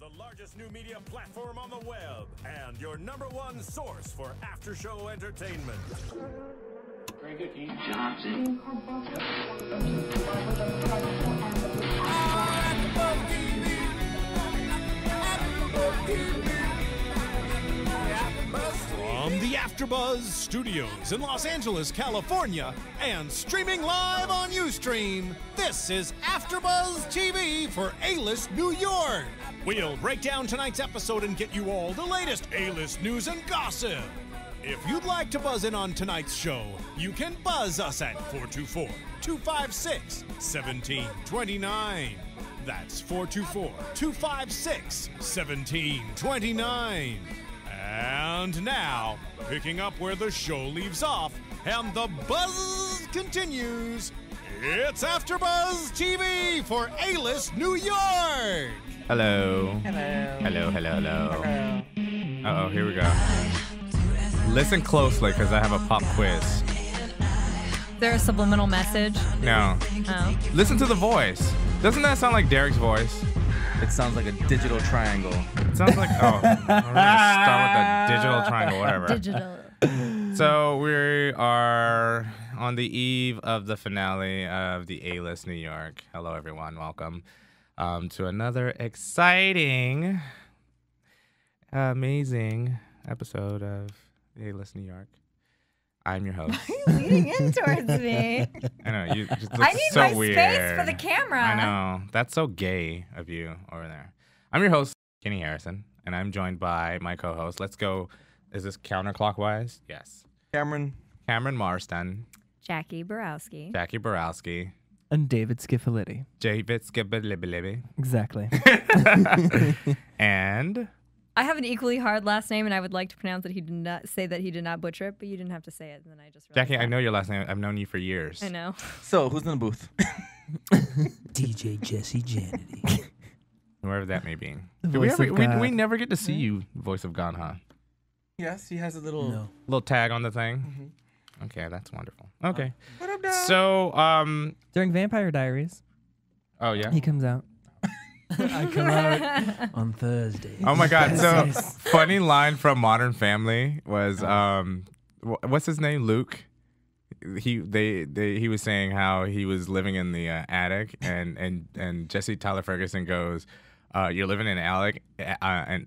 the largest new media platform on the web, and your #1 source for after-show entertainment. Very good, Keith. Johnson. From the AfterBuzz Studios in Los Angeles, California, and streaming live on Ustream, this is AfterBuzz TV for A-List New York. We'll break down tonight's episode and get you all the latest A-List news and gossip. If you'd like to buzz in on tonight's show, you can buzz us at 424-256-1729. That's 424-256-1729. And now, picking up where the show leaves off and the buzz continues, it's AfterBuzz TV for A-List New York. Hello. Hello. Hello, hello, hello. Hello. Uh-oh, here we go. Listen closely, because I have a pop quiz. Is there a subliminal message? No. Oh. Listen to the voice. Doesn't that sound like Derek's voice? It sounds like a digital triangle. It sounds like, oh, we're going to start with the digital triangle, whatever. Digital. So we are on the eve of the finale of the A-List New York. Hello, everyone. Welcome to another exciting, amazing episode of the A-List New York. I'm your host. Why are you leaning in towards me? I know, you just look I need so my weird. space for the camera. I know. That's so gay of you over there. I'm your host, Kenny Harrison, and I'm joined by my co-host. Let's go. Is this counterclockwise? Yes. Cameron Marston. Jacque Borowski. Jacque Borowski. And David Schifilliti. David Schifilliti. Exactly. And I have an equally hard last name, and I would like to pronounce that he did not say that he did not butcher it, but you didn't have to say it, and then I just realized Jackie, that. I know your last name. I've known you for years. I know. So, who's in the booth? DJ Jesse Janedy. Whoever that may be. The Do we, voice ever, of we, God. we never get to see you, voice of God, huh? Yes, he has a little... Little tag on the thing. Okay, that's wonderful. Okay. What up, dog? So, During Vampire Diaries, oh yeah. he comes out. I come out on Thursday. Oh my God! So funny line from Modern Family was what's his name? Luke. He was saying how he was living in the attic, and Jesse Tyler Ferguson goes, "You're living in an attic,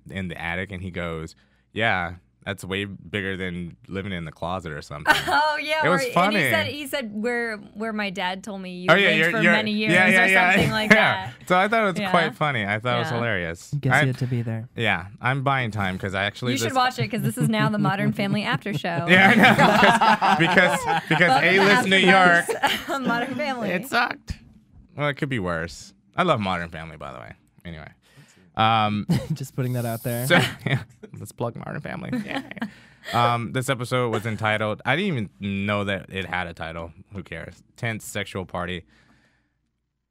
in the attic," and he goes, "Yeah, that's way bigger than living in the closet or something." Oh yeah, It was funny. And he said where my dad told me you Oh, yeah, lived for you're- many years yeah, or something like yeah. that. So I thought it was Yeah. quite funny. I thought it was Yeah. hilarious. Guess he had to be there. Yeah, I'm buying time because I actually You should watch it because this is now the Modern Family after show. Yeah, I know. because Welcome to A-List New York. AfterBuzz, Modern Family. It sucked. Well, it could be worse. I love Modern Family, by the way. Anyway. Just putting that out there. So yeah, let's plug Modern Family. Yeah. This episode was entitled, I didn't even know that it had a title. Who cares? Tense Sexual Party.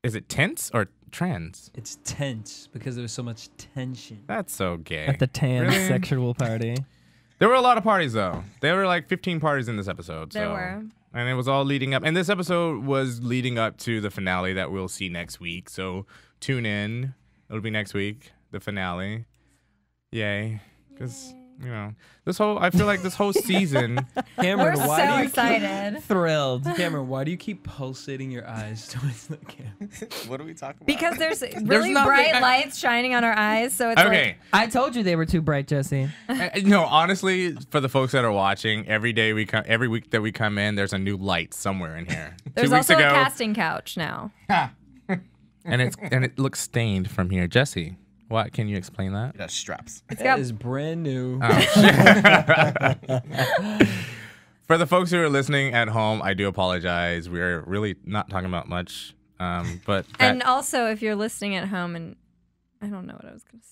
Is it tense or trans? It's tense because there was so much tension. That's so gay. At the tan Really? sexual party. There were a lot of parties, though. There were like 15 parties in this episode. There so. were. And it was all leading up. And this episode was leading up to the finale that we'll see next week. So tune in. It'll be next week, the finale. Yay. Because, you know, I feel like this whole season. Cameron, We're why so do you excited. Thrilled. Cameron, why do you keep pulsating your eyes towards the camera? What are we talking about? Because there's really nothing- bright lights shining on our eyes, so it's Okay. I told you they were too bright, Jesse. No, honestly, for the folks that are watching, every week that we come in, there's a new light somewhere in here. There's 2 weeks also ago, a casting couch now. and it looks stained from here. Jesse, what can you explain that? It has straps. It's That got is brand new. For the folks who are listening at home, I do apologize. We're really not talking about much, but and also if you're listening at home, and I don't know what I was gonna say.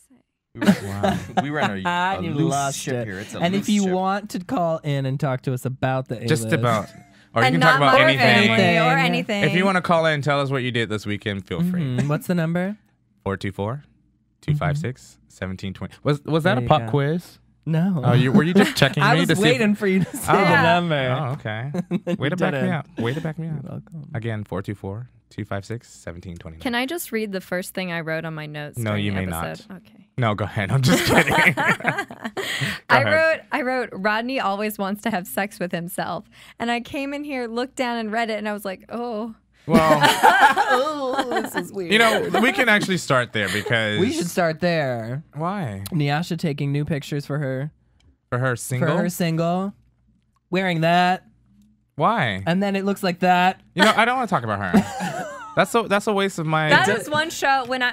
We ran a You loose lost ship it. here. It's a And loose if you ship. want to call in and talk to us about the just A-List, about, or you And can not talk about Modern anything. Family or Anything. anything. If you want to call in and tell us what you did this weekend, feel free. What's the number? 424-256-1720. Was that There a you pop go. quiz? No. Oh, were you just checking I me was to see? waiting for you to say the Yeah. number. Oh, okay. Then Way you to back me didn't. up. Way to back me You're up. welcome. Again, 256-1729. Can I just read the first thing I wrote on my notes? No, during you the may episode? not. Okay. No, go ahead. I'm just kidding. I wrote Rodney always wants to have sex with himself. And I came in here, looked down and read it, and I was like, oh. Well, Oh, this is weird. you know, we can actually start there because We should start there. Why? Nyasha taking new pictures for her single. for her single, wearing that, Why? and then it looks like that. You know, I don't want to talk about her. That's a waste of my. That is one show when they're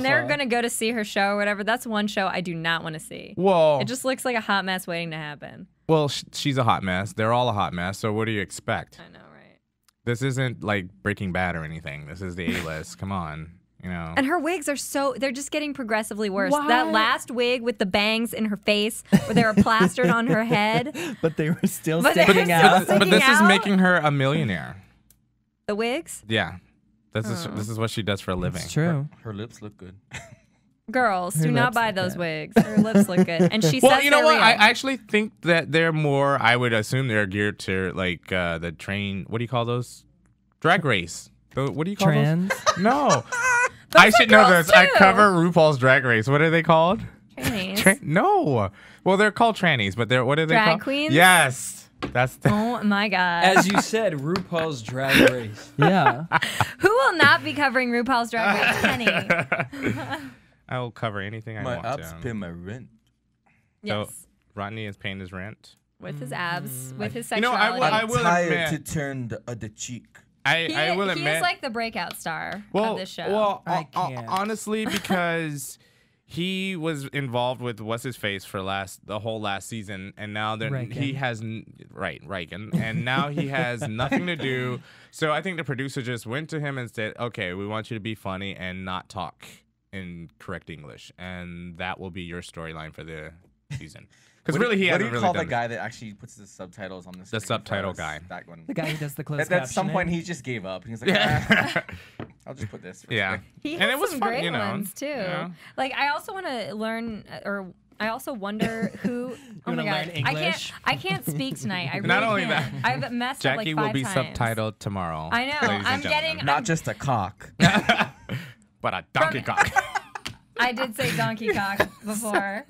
sorry. gonna go to see her show or whatever. That's one show I do not want to see. Well, It just looks like a hot mess waiting to happen. well, she's a hot mess. They're all a hot mess. So what do you expect? I know, right? This isn't like Breaking Bad or anything. This is the A-list. Come on, you know. And her wigs are they're just getting progressively worse. What? That last wig with the bangs in her face where they were plastered on her head. But they were still But they were sticking still out. sticking But this is out? making her a millionaire. The wigs? Yeah, this is what she does for a living. It's true. Her lips look good. Girls, Her do not lips buy look those good. wigs. Her lips look good. And she Well, says you know they're what? real. I actually think that they're more. I would assume they're geared to like the train. What do you call those? Drag race. What do you call Trans. those? No. Those I are should know girls, this. I too. cover RuPaul's Drag Race. What are they called? Trannies. No. Well, they're called trannies, but what are they Drag called? queens? Yes. That's the. Oh my God. As you said, RuPaul's Drag Race. Yeah. Who will not be covering RuPaul's Drag Race? Penny. I will cover anything I My want abs to. pay my rent. Yes. Rodney is paying his rent. With his abs, with his You know, sexuality. I I'm will tired admit- to turn the cheek. I will he admit. is like the breakout star of this show. Well, I can't. honestly, because he was involved with what's his face for the whole last season, and now that he Reichen. has Reichen, and now he has nothing to do. So I think the producer just went to him and said, "Okay, we want you to be funny and not talk in correct English, and that will be your storyline for the season." Because really, he What do hasn't you really call done the guy that actually puts the subtitles on the screen? subtitle for us? guy. That one. The guy who does the closed At some captioning. point, he just gave up. He was like, "Ah, I'll just put this. For Yeah. today." He And has it was some fun, great you know, ones too. you know. Like I also want to learn, or I also wonder who. Oh my wanna God, learn English? I can't speak tonight. I really Not only can't. that, I've messed Jackie up like will be 5 times. subtitled tomorrow. I know. ladies and I'm gentlemen. getting. Not just a cock. but a donkey cock. I did say donkey cock before.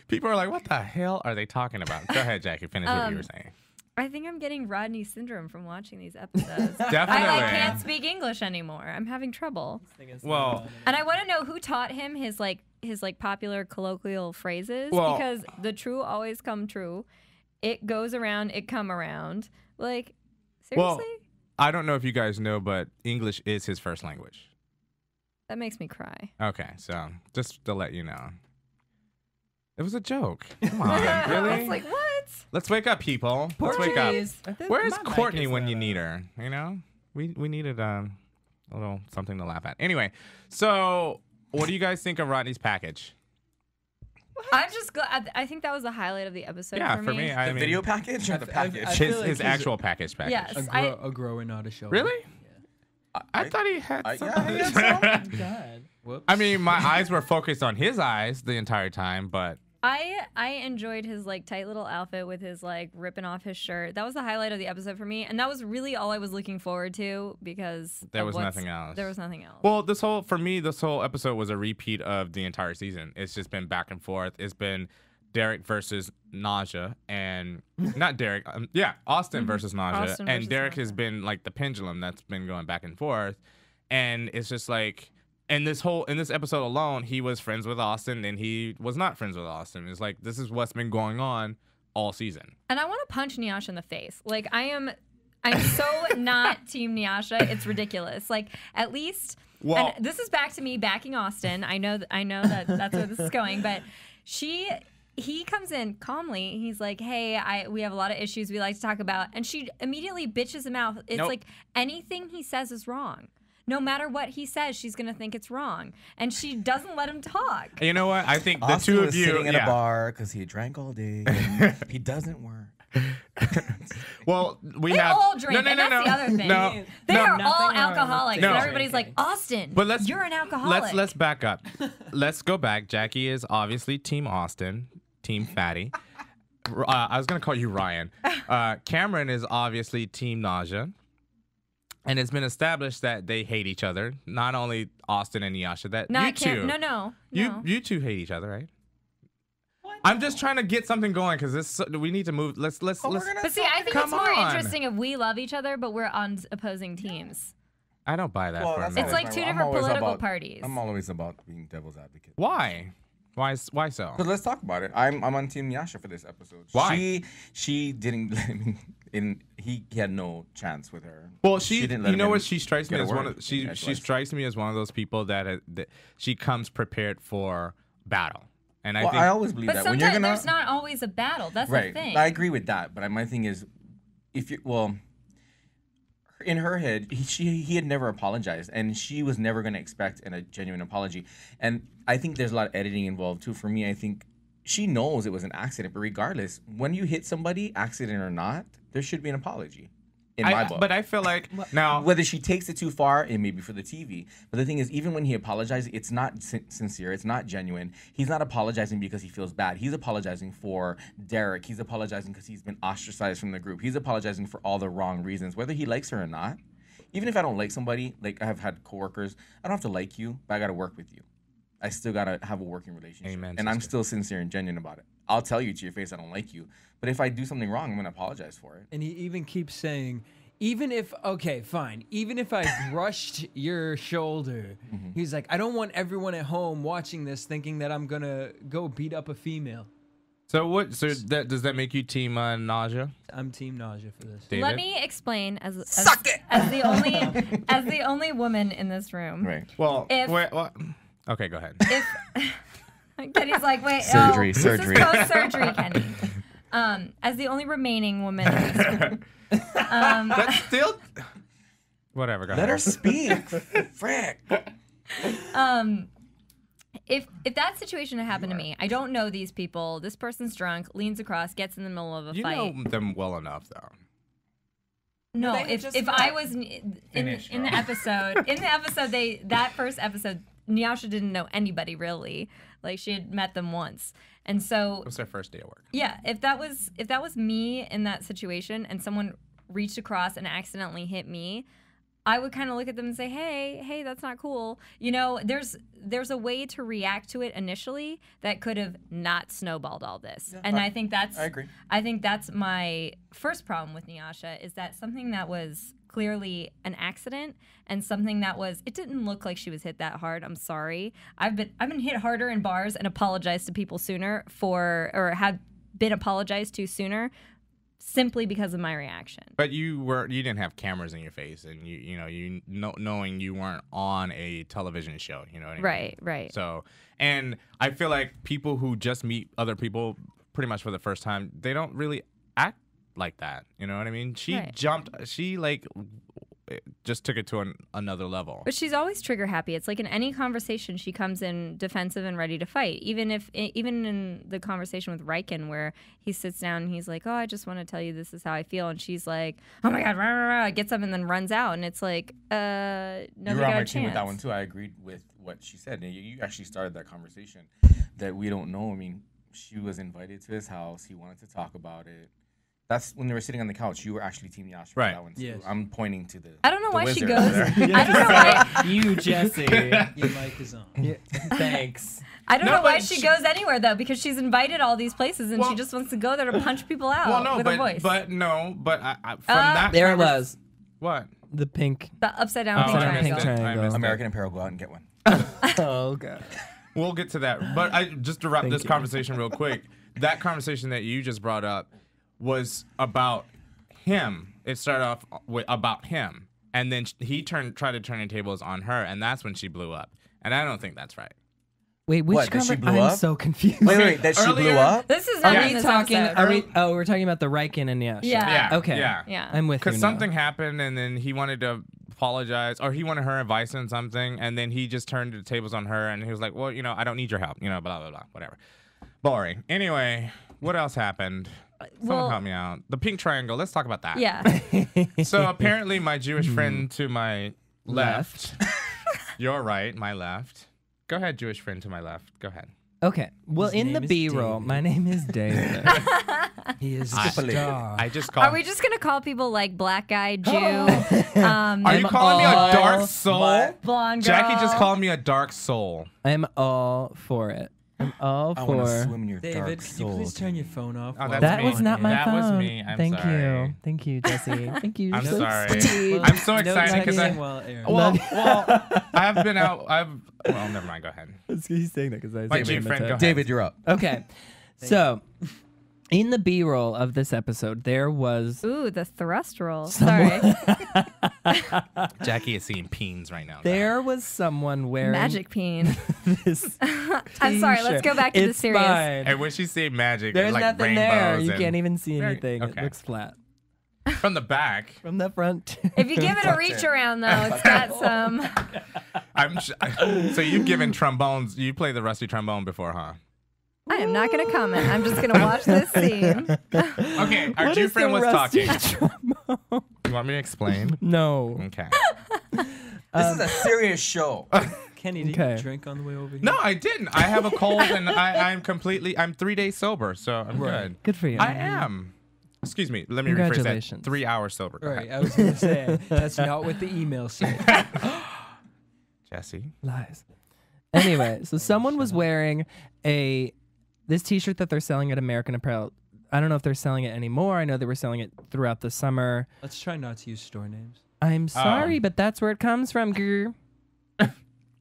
People are like, what the hell are they talking about? Go ahead, Jackie. Finish what you were saying. I think I'm getting Rodney syndrome from watching these episodes. Definitely. I can't speak English anymore. I'm having trouble. Well, And I want to know who taught him his popular colloquial phrases Well- because the true always come true. It goes around, it come around. Like seriously? I don't know if you guys know, but English is his first language. That makes me cry. Okay, so just to let you know. It was a joke. Come on, I really? was like, what? Let's wake up, people. Let's wake up. Portuguese. I think Where's my mic Courtney is when not you on. need her? You know, we needed a little something to laugh at. Anyway, so what do you guys think of Rodney's package? I'm just glad. I think that was the highlight of the episode. Yeah, for for me, I The mean, video package or the package? I feel his like his he's actual package. Yes. a grower, not a show. Really? I thought he had yeah, something. he had some. God. Whoops. I mean, my eyes were focused on his eyes the entire time, but I enjoyed his like tight little outfit with his like ripping off his shirt. That was the highlight of the episode for me, and that was really all I was looking forward to because there of was what's- nothing else. There was nothing else. Well, this whole episode was a repeat of the entire season. It's just been back and forth. It's been Derek versus Nyasha, and not Derek. Austin versus Nyasha, Austin and versus Derek Nyasha. has been like the pendulum that's been going back and forth, and it's just like. In this episode alone, he was friends with Austin, and he was not friends with Austin. It's like this is what's been going on all season. And I want to punch Nyasha in the face. Like I'm so not Team Nyasha. It's ridiculous. Like at least, Well- and this is back to me backing Austin. I know that that's where this is going, but he comes in calmly. He's like, "Hey, we have a lot of issues we like to talk about," and she immediately bitches him out. It's Nope. like anything he says is wrong. No matter what he says, she's gonna think it's wrong, and she doesn't let him talk. You know what? I think the Austin two of was you, sitting in a bar because he drank all day. And he doesn't work. Well, we They have all drink, and that's the other thing. No, They no. are all Nothing wrong with alcoholics, No. and everybody's like, Austin, But let's you're an alcoholic. Let's back up. Let's go back. Jackie is obviously Team Austin, Team Fatty. I was gonna call you Ryan. Cameron is obviously Team Nyasha. And it's been established that they hate each other. Not only Austin and Nyasha, that No, you I can't. two. No. You two hate each other, right? I'm just trying to get something going because we need to move. Let's. But see, I think Come it's more on. interesting if we love each other, but we're on opposing teams. I don't buy that. For a It's minute. like two different political parties. I'm always about being devil's advocate. Why? Why so? Because let's talk about it. I'm on Team Nyasha for this episode. Why? She didn't. He had no chance with her. Well, She didn't let you know him what? She strikes me get a as one word of she edgewise. strikes me as one of those people that she comes prepared for battle, and I Well, think I always believe But that when you're sometimes gonna. there's not always a battle. That's Right. the thing. I agree with that, but my thing is, if you in her head, he had never apologized, and she was never going to expect a genuine apology. And I think there's a lot of editing involved too. For me, I think she knows it was an accident, but regardless, when you hit somebody, accident or not, there should be an apology. In my book. But I feel like now Whether she takes it too far, it may be for the TV. But the thing is, even when he apologizes, it's not sincere. It's not genuine. He's not apologizing because he feels bad. He's apologizing for Derek. He's apologizing because he's been ostracized from the group. He's apologizing for all the wrong reasons, whether he likes her or not. Even if I don't like somebody, like I have had coworkers, I don't have to like you, but I got to work with you. I still got to have a working relationship. Amen, and I'm sister. still sincere and genuine about it. I'll tell you to your face I don't like you. But if I do something wrong, I'm going to apologize for it. And he even keeps saying, even if I brushed your shoulder, he's like, I don't want everyone at home watching this thinking that I'm gonna go beat up a female. So what? So does that make you team Nausea? I'm Team Nausea for this. David? Let me explain as the only woman in this room. Right. Well, If- okay, go ahead. If Kenny's like, wait, Surgery. This is post-surgery, Kenny. As the only remaining woman in this room. That's still whatever. Go Let her ahead. speak. Frick. If that situation had happened to me, I don't know these people. This person's drunk, leans across, gets in the middle of a You fight. know them well enough, though. No, They if just I met. was in Finish, the episode, that first episode, Nyasha didn't know anybody really. Like she had met them once, and so It was their first day at work. yeah, if that was me in that situation and someone reached across and accidentally hit me, I would kind of look at them and say, hey, that's not cool. You know, there's a way to react to it initially that could have not snowballed all this. And I think that's I agree. I think that's my first problem with Nyasha is that something that was clearly an accident and something that it didn't look like she was hit that hard. I'm sorry. I've been hit harder in bars and apologized to people sooner or had been apologized to sooner simply because of my reaction. But you didn't have cameras in your face, and knowing you weren't on a television show. You know what I mean? Right. So, and I feel like people who just meet other people pretty much for the first time, they don't really act like that. You know what I mean? She Right. she just took it to another level. But she's always trigger happy. It's like in any conversation, she comes in defensive and ready to fight. Even in the conversation with Reichen, where he sits down and he's like, "Oh, I just want to tell you this is how I feel," and she's like, "Oh my God!" Rah, rah, rah, gets up and then runs out, and it's like, You nobody were on got my a team with that chance. one too. I agreed with what she said. And you actually started that conversation that we don't know. I mean, she was invited to his house. He wanted to talk about it. That's when they were sitting on the couch. You were actually Team Nyasha for Right. that one too. Yes. I'm pointing to the. I don't know the why she wizard goes. over there. I don't know why. You, Jesse. Your mic is on. Yeah, thanks. I don't No, know why but she goes anywhere though, because she's invited all these places and she Well- just wants to go there to punch people out Well, no, with but a voice. I from that There it convers- was. What? The pink. the upside down Oh, pink I triangle. missed it. I triangle. missed it. American Apparel, go out and get one. Oh god. We'll get to that. But just to wrap Thank this you. conversation real quick, that conversation that you just brought up was about him. It started off about him, and then he tried to turn the tables on her, and that's when she blew up. And I don't think that's right. Wait, which What, that she blew I'm up? so confused. Wait, that she blew Earlier- up? This is not Are in we this talking? episode. We're talking about the Reichen and Nyasha. Yeah. Okay. Yeah. I'm with you. Because now. something happened, and then he wanted to apologize, or he wanted her advice on something, and then he just turned the tables on her, and he was like, well, I don't need your help, blah, blah, blah, whatever. Boring. Anyway, what else happened? Someone well- help me out. The pink triangle, let's talk about that. Yeah. So apparently my Jewish friend to my left, you're right, my left. Go ahead, Jewish friend to my left. Go ahead. Okay. Well, His in the name is B-roll, David. my name is David. He is a star. I just call. Are we just gonna call people like black guy, Jew? Are you calling me a dark soul? Blonde girl. Jackie just called me a dark soul. I'm all for it. I'm all I want to for. swim in your David, dark could you soul. please turn your phone off? Oh, while that's That we're was on not air? my That phone. was me. I'm Thank sorry. you. Thank you, Jesse. Thank you. I'm So sorry. sweet. I'm so No excited because texting while air. well, I've been out. Well, never mind. Go ahead. He's saying that because I My G friend, go ahead. David, you're up. Okay. So, in the B-roll of this episode, there was Ooh, the thrust roll. Sorry. Jackie is seeing peens right now. there was someone wearing Magic peen. this. I'm sorry, let's t-shirt. go back to the It's serious. fine. And when she say magic, There's like nothing rainbows there. You and- can't even see Very- anything. It okay. looks flat from the back. from the front. If you give it a reach around, though, it's got some. So you've given trombones. You played the rusty trombone before, huh? I am not going to comment. I'm just going to watch this scene. Okay, our What Jew is friend the was rusty talking. You want me to explain? No. Okay. This is a serious show. Kenny, did Okay. you drink on the way over here? No, I didn't. I have a cold and I'm 3 days sober, so I'm good. Good for you. I am. Excuse me. Let me rephrase that. Congratulations. 3 hours sober. Go Right, ahead. I was going to say, that's not what the email said. Jesse. Lies. Anyway, so someone was wearing this T-shirt that they're selling at American Apparel. I don't know if they're selling it anymore. I know they were selling it throughout the summer. Let's try not to use store names. I'm sorry, but that's where it comes from, girl.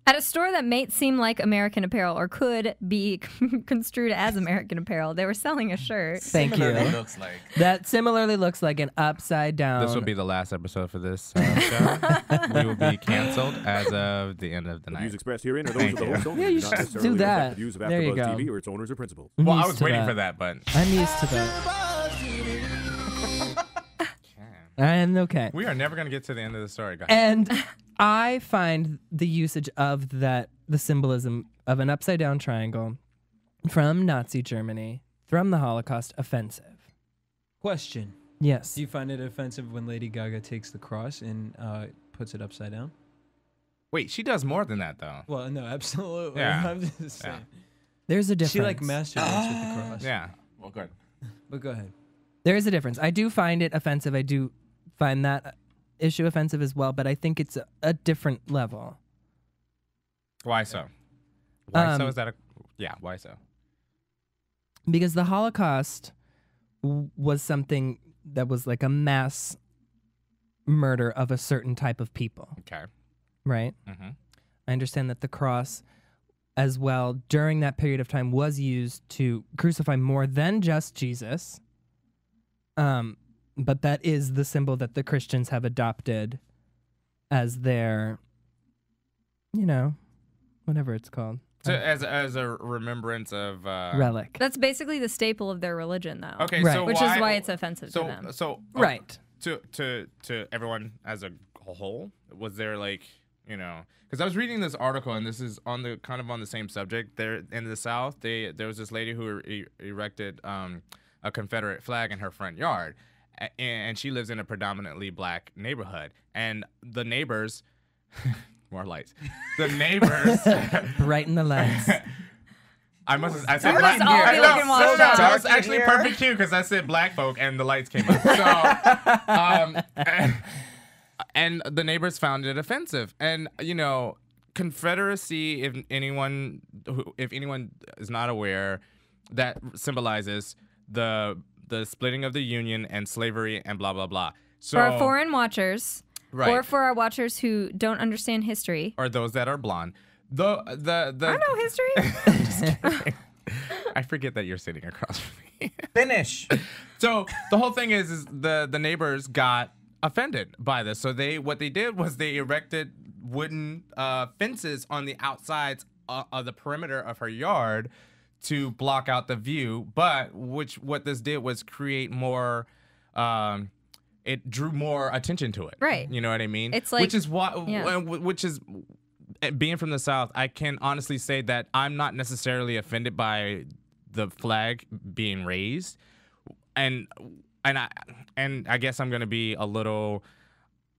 At a store that may seem like American Apparel or could be construed as American Apparel, they were selling a shirt. Thank Similarly you. looks like. That similarly looks like an upside down. This will be the last episode for this show. We will be canceled as of the end of the The views night. expressed herein are those of the host only. Yeah, and you do not should necessarily do reflect that. The views of There you AfterBuzz go. TV or its owners or principals. I'm Well, I used was to waiting that. for that, but I'm used to that. And okay. we are never going to get to the end of the story, guys. And I find the usage of the symbolism of an upside down triangle from Nazi Germany, from the Holocaust, offensive. Question. Yes. Do you find it offensive when Lady Gaga takes the cross and puts it upside down? Wait, she does more than that, though. Well, no, absolutely. Yeah. I'm just saying. There's a difference. She like masturbates with the cross. Yeah. Well, good. But go ahead. There is a difference. I do find it offensive. I do find that issue offensive as well, but I think it's a different level. Why so? Why so? Um, Is that a... Yeah, why so? Because the Holocaust was something that was like a mass murder of a certain type of people, Okay. right? Mm-hmm. I understand that the cross as well during that period of time was used to crucify more than just Jesus. But that is the symbol that the Christians have adopted as their, whatever it's called. So as a remembrance of... Relic. That's basically the staple of their religion, though. Okay, Right. so Which is why it's offensive so, to them. So Right. To everyone as a whole, was there like, because I was reading this article and this is on the kind of on the same subject. There in the South, there was this lady who erected a Confederate flag in her front yard, and she lives in a predominantly black neighborhood, and the neighbors. More lights. The neighbors. Brighten the lights. I said We black. must all be looking washed That out. was actually perfect cue because I said black folk and the lights came up. So, and the neighbors found it offensive. And Confederacy, if anyone is not aware, that symbolizes the splitting of the Union and slavery and blah blah blah. So For our foreign watchers, Right. or for our watchers who don't understand history. or those that are blonde. I know history. I forget that you're sitting across from me. Finish. So the whole thing is the neighbors got offended by this. So what they did was they erected wooden fences on the outsides of the perimeter of her yard to block out the view. But what this did was create more. It drew more attention to it. Right. You know what I mean? It's like- which is what yeah. which is. Being from the South, I can honestly say that I'm not necessarily offended by the flag being raised, and I guess I'm gonna be a little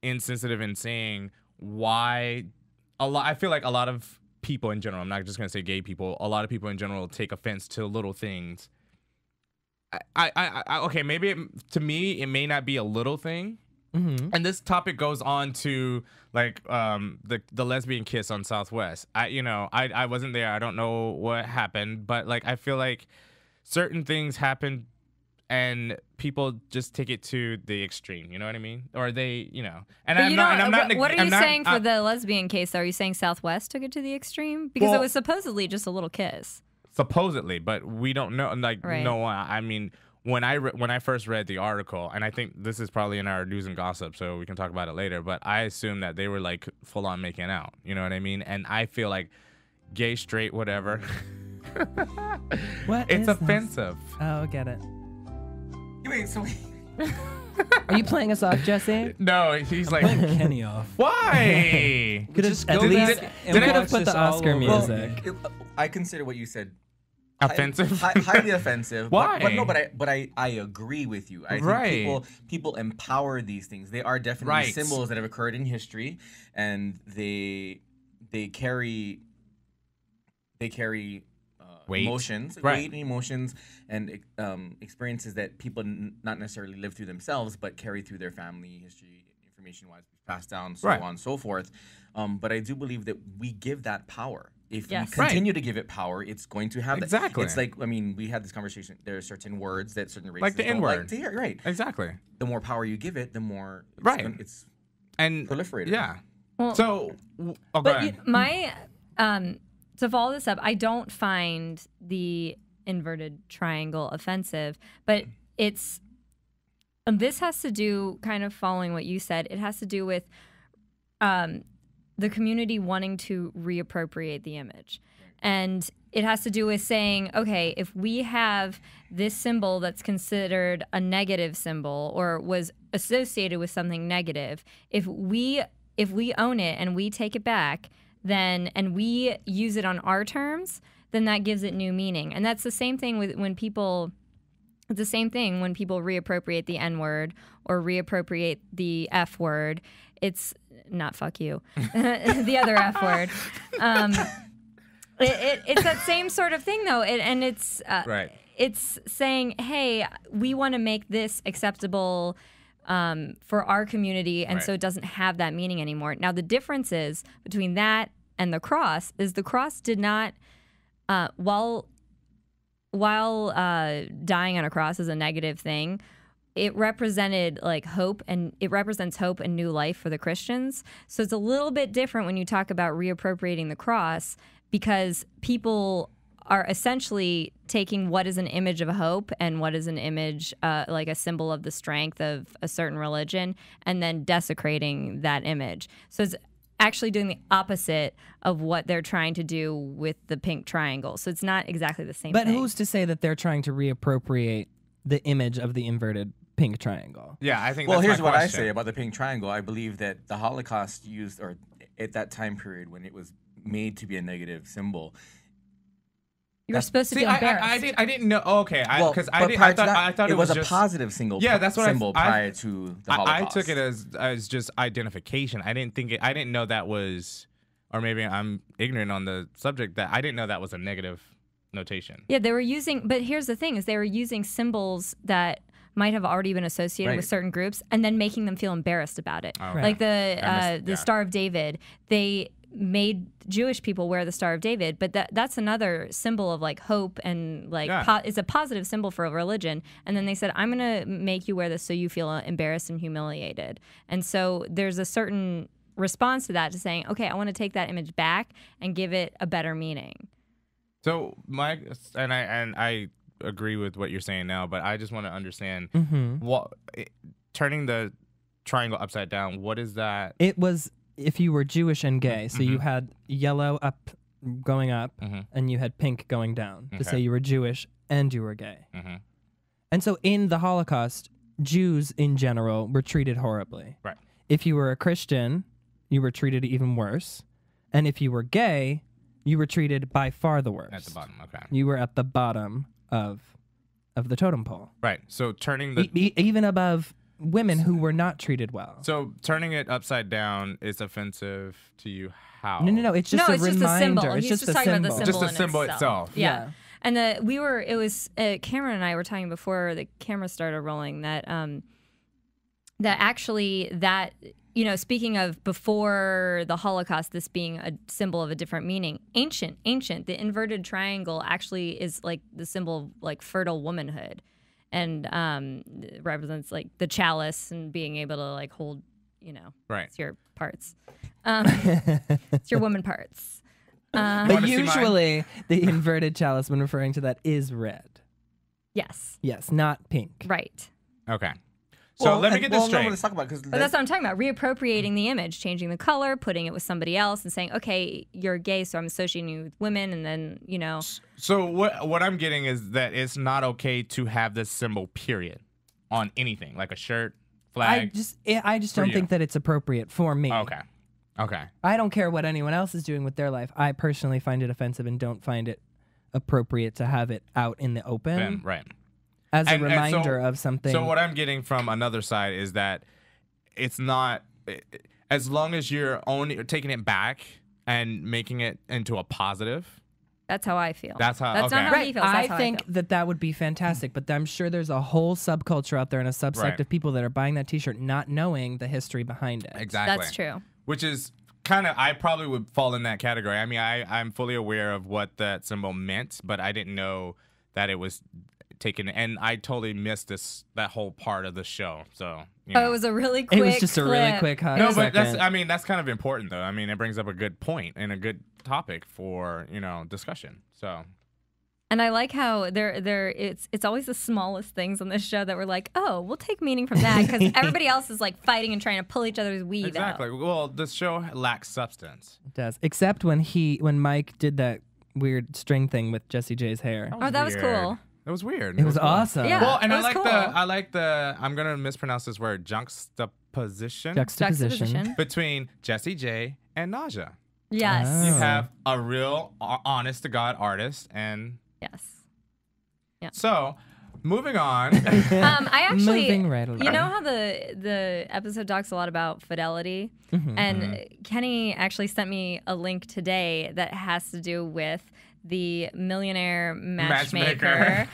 insensitive in saying why I feel like a lot of people in general, I'm not just gonna say gay people, a lot of people in general take offense to little things okay, maybe to me it may not be a little thing. And this topic goes on to like the lesbian kiss on Southwest. I wasn't there. I don't know what happened, but like I feel like certain things happen and people just take it to the extreme. You know what I mean? Or they, And I'm not. What are you saying for the lesbian case? Are you saying Southwest took it to the extreme because it was supposedly just a little kiss? Supposedly, but we don't know. Like, right. No, I mean. When I first read the article, and I think this is probably in our news and gossip, so we can talk about it later, but I assumed that they were like full on making out. You know what I mean? And I feel like gay, straight, whatever. What? It's offensive. Oh, get it. Wait, so Are you playing us off, Jesse? No, he's like Playing Kenny off. Why? Could have Just at go least back and could have watch put this the all Oscar over music. again. I consider what you said Offensive? highly offensive. Why? But I agree with you. I think people empower these things. They are definitely symbols that have occurred in history, and they carry weight. Emotions, weight and emotions, and experiences that people not necessarily live through themselves, but carry through their family history, information-wise, passed down, so on and so forth. But I do believe that we give that power. If we continue to give it power, it's going to have that. It's like, I mean, we had this conversation. There are certain words that certain races like the N-word. Like to hear, right? Exactly. The more power you give it, the more it's and proliferated. Yeah. Well, so, to follow this up, I don't find the inverted triangle offensive, but this has to do, kind of following what you said, it has to do with the community wanting to reappropriate the image. And it has to do with saying, okay, if we have this symbol that's considered a negative symbol or was associated with something negative, if we own it and we take it back, and we use it on our terms, then that gives it new meaning. And that's the same thing when people reappropriate the N-word or reappropriate the F word. It's not fuck you, the other F word. It's that same sort of thing, though. It's saying, hey, we want to make this acceptable for our community, and so it doesn't have that meaning anymore. Now, the difference is between that and the cross is the cross did not, while dying on a cross is a negative thing, it represented like hope, and it represents hope and new life for the Christians. So it's a little bit different when you talk about reappropriating the cross, because people are essentially taking what is an image of hope and what is an image, like a symbol of the strength of a certain religion, and then desecrating that image. So it's actually doing the opposite of what they're trying to do with the pink triangle. So it's not exactly the same thing. But who's to say that they're trying to reappropriate the image of the inverted pink triangle? Yeah, I think Well, that's here's my what I question. say about the pink triangle. I believe that the Holocaust used, or at that time period when it was made to be a negative symbol, you were supposed to be embarrassed. I didn't know. Oh, okay, because I thought it was a just positive symbol. Yeah, that's what symbol prior to the Holocaust. I took it as just identification. I didn't know that was, or maybe I'm ignorant on the subject, that I didn't know that was a negative notation. Yeah, they were using, but here's the thing: is they were using symbols that might have already been associated with certain groups, and then making them feel embarrassed about it. Oh, like the Star of David, they made Jewish people wear the Star of David, but that's another symbol of like hope and like it's a positive symbol for a religion. And then they said, I'm gonna make you wear this so you feel embarrassed and humiliated. And so there's a certain response to that, to saying, okay, I want to take that image back and give it a better meaning. So I agree with what you're saying now, but I just want to understand turning the triangle upside down. What is that? It was if you were Jewish and gay, so you had yellow going up, and you had pink going down to say you were Jewish and you were gay. And so in the Holocaust, Jews in general were treated horribly. Right. If you were a Christian, you were treated even worse, and if you were gay, you were treated by far the worst. At the bottom. Okay. You were at the bottom of the totem pole. Right. So turning the even above women who were not treated well. So turning it upside down is offensive to you. How? No. It's just a reminder. Just a symbol. It's He's just a talking symbol. about the Just symbol the symbol in itself. Yeah. And it was Cameron and I were talking before the camera started rolling that speaking of before the Holocaust, this being a symbol of a different meaning, ancient, the inverted triangle actually is like the symbol of like fertile womanhood, and represents like the chalice and being able to like hold, it's your parts, it's your woman parts. But usually the inverted chalice when referring to that is red. Yes. Yes, not pink. Right. Okay. So let me get this straight. No, let's talk about But that's what I'm talking about. Reappropriating the image, changing the color, putting it with somebody else, and saying, okay, you're gay, so I'm associating you with women, and then, So what I'm getting is that it's not okay to have this symbol, period, on anything, like a shirt, flag. I just don't think that it's appropriate for me. Okay. I don't care what anyone else is doing with their life. I personally find it offensive and don't find it appropriate to have it out in the open. Right. As a reminder of something. So what I'm getting from another side is that it's not, as long as you're taking it back and making it into a positive. That's how I feel. That's not how he feels. I think that would be fantastic, but I'm sure there's a whole subculture out there and a subsect of people that are buying that T-shirt not knowing the history behind it. Exactly. That's true. Which is kind of, I probably would fall in that category. I mean, I'm fully aware of what that symbol meant, but I didn't know that it was taken, and I totally missed that whole part of the show. So it was a really quick. It was just clip. a really quick. No, but that's kind of important though. I mean, it brings up a good point and a good topic for discussion. So. And I like how it's always the smallest things on this show that we're like, oh, we'll take meaning from that, because everybody else is like fighting and trying to pull each other's weave exactly. out. Well, this show lacks substance. It does, except when Mike did that weird string thing with Jessie J's hair. That was cool. It was weird. It was awesome. Yeah, well, and I like the I'm gonna mispronounce this word, juxtaposition between Jessie J and Nyasha. Yes. You have a real honest to God artist, and yes. Yeah. So, moving on. I actually, moving right along. You know how the episode talks a lot about fidelity, and Kenny actually sent me a link today that has to do with the millionaire matchmaker.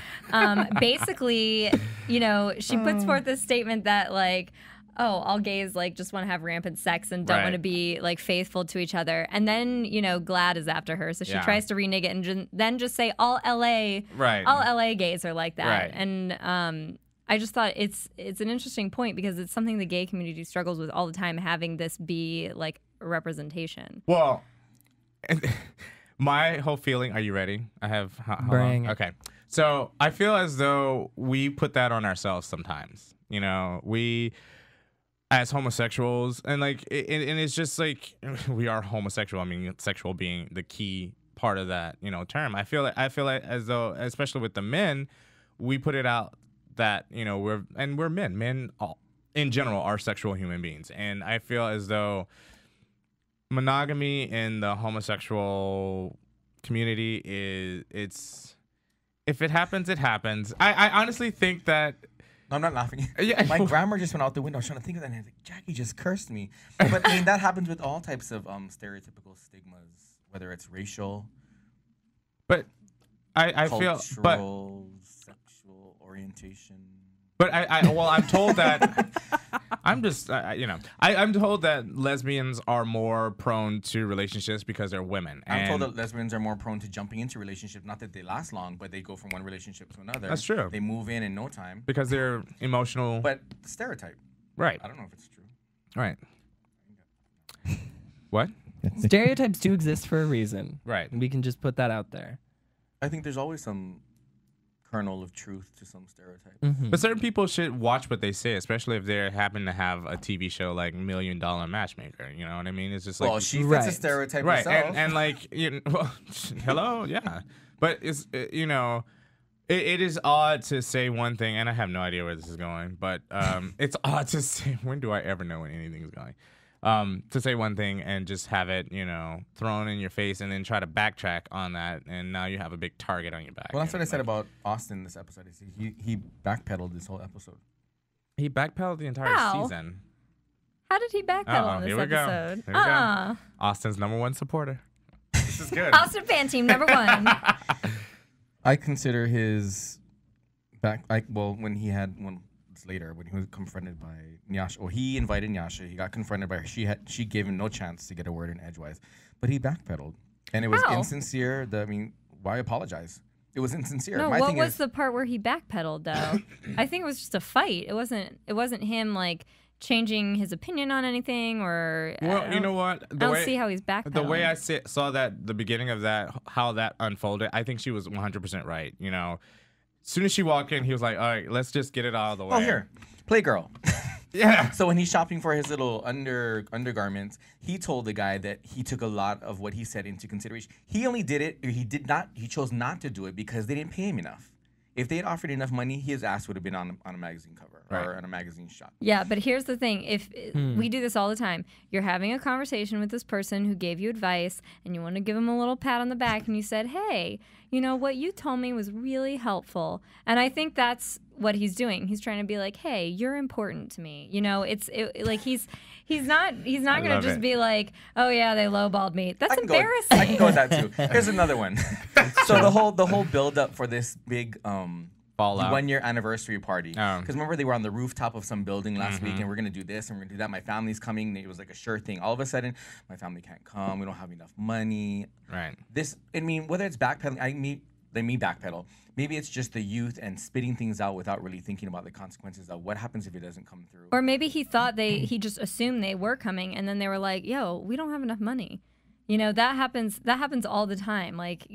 Basically, she puts forth this statement that like, oh, all gays like just want to have rampant sex and don't want to be like faithful to each other. And then, GLAAD is after her. So she tries to renege it and then just say all LA gays are like that. Right. And I just thought it's an interesting point because it's something the gay community struggles with all the time, having this be like a representation. Well, my whole feeling, are you ready? I have, Bring it. Okay. So I feel as though we put that on ourselves sometimes. We, as homosexuals, and like, and it's just like, we are homosexual. I mean, sexual being the key part of that, term. I feel like as though, especially with the men, we put it out that, we're men. Men in general are sexual human beings. And I feel as though monogamy in the homosexual community if it happens, it happens. I honestly think that. No, I'm not laughing. Yeah. My grammar just went out the window. I was trying to think of that, and I was like, Jackie just cursed me. But I mean, that happens with all types of stereotypical stigmas, whether it's racial, but I feel, but sexual orientation. But I'm told that I'm told that lesbians are more prone to relationships because they're women. I'm told that lesbians are more prone to jumping into relationships. Not that they last long, but they go from one relationship to another. That's true. They move in no time. Because they're emotional. But stereotype. Right. I don't know if it's true. Right. What? Stereotypes do exist for a reason. Right. We can just put that out there. I think there's always some kernel of truth to some stereotypes. But certain people should watch what they say, especially if they happen to have a TV show like $1 Million Matchmaker. You know what I mean? It's just like, well, she fits a stereotype herself. And like, hello, yeah. But it's it is odd to say one thing, and I have no idea where this is going. But it's odd to say. When do I ever know when anything is going? To say one thing and just have it, thrown in your face, and then try to backtrack on that, and now you have a big target on your back. Well, that's what I said about Austin this episode. He backpedaled this whole episode. He backpedaled the entire season. How did he backpedal on this episode? Here we go. Austin's #1 supporter. This is good. Austin fan team #1. I consider his when he was confronted by Nyasha, or he invited Nyasha, he got confronted by her. She gave him no chance to get a word in edgewise, but he backpedaled, and it was insincere. Why apologize? It was insincere. No, what was the part where he backpedaled though? I think it was just a fight. It wasn't him like changing his opinion on anything or. Well, you know what? I don't see how he's backpedaling. The way I saw that, the beginning of that, how that unfolded, I think she was 100% right. You know, as soon as she walked in, he was like, "All right, let's just get it out of the way." Oh, here, Playgirl. Yeah. So when he's shopping for his little undergarments, he told the guy that he took a lot of what he said into consideration. He only did it, or he chose not to do it because they didn't pay him enough. If they had offered enough money, his ass would have been on a magazine cover or on a magazine shot. Yeah, but here's the thing. If we do this all the time, you're having a conversation with this person who gave you advice and you want to give them a little pat on the back and you said, hey, you know, what you told me was really helpful. And I think that's what he's doing. He's trying to be like, hey, you're important to me. You know, like he's not going to just be like, oh yeah, they lowballed me. That's embarrassing. I can go with that too. Here's another one. So the whole build up for this big fallout 1-year anniversary party. Because remember they were on the rooftop of some building last week and we're gonna do this and we're gonna do that. My family's coming. It was like a sure thing. All of a sudden, my family can't come. We don't have enough money. Right. Whether it's backpedaling, they backpedal. Maybe it's just the youth and spitting things out without really thinking about the consequences of what happens if it doesn't come through. Or maybe he thought he just assumed they were coming and then they were like, yo, we don't have enough money. You know, that happens all the time. Like,